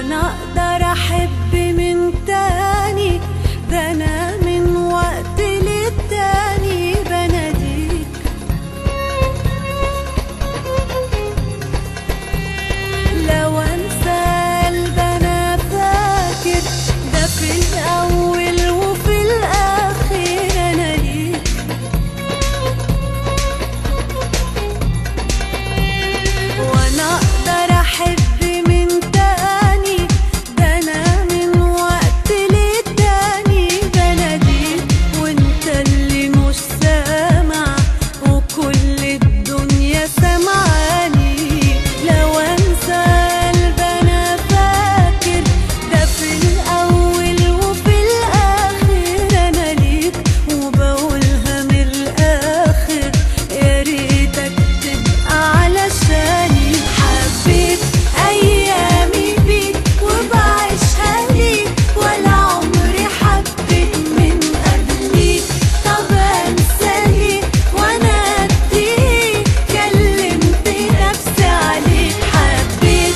وانا اقدر احب من تاني؟ ده انا من وقت للتاني بناديك. لو انسى قلب انا فاكر، ده في الاول وفي الاخر انا ليك. وانا اقدر احب من تاني؟ ده انا من وقت للتاني بناديك. وانت اللي مش سامع وكل الدنيا سامعاني. لو انسى قلب انا فاكر، ده في الاول وفي الاخر انا ليك. وبقولها من الاخر، يا ريتك تبقى علشاني. حبيت ايامي بيك وبعيشها ليك، ولا عمري حبيت من قبليك. طب انسى ليه وانا اديك؟ كلمت نفسي عليك. حبيت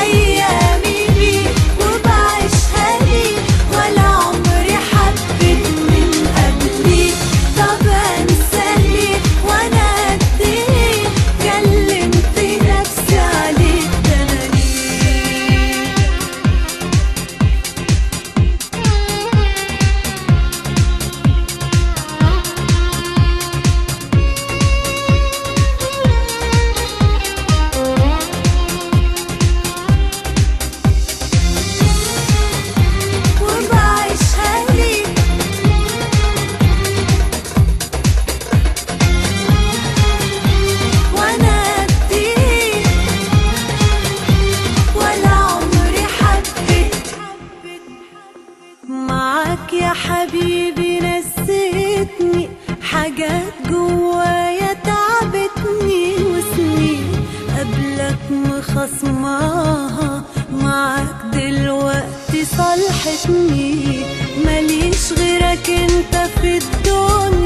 ايامي بيك وبعيشها ليك، ولا عمري حبيت من قبليك. طب انسى ليه وانا اديك؟ كلمت نفسي عليك. ده انا ليك. وبعيشها ليك، وانا اديك، ولا عمري حبيت. معاك يا حبيبي نسيتني حاجات جوايا تعبتني، وسنين قبلك مخصماها معاك دلوقتي صالحتني. ماليش غيرك انت في الدنيا،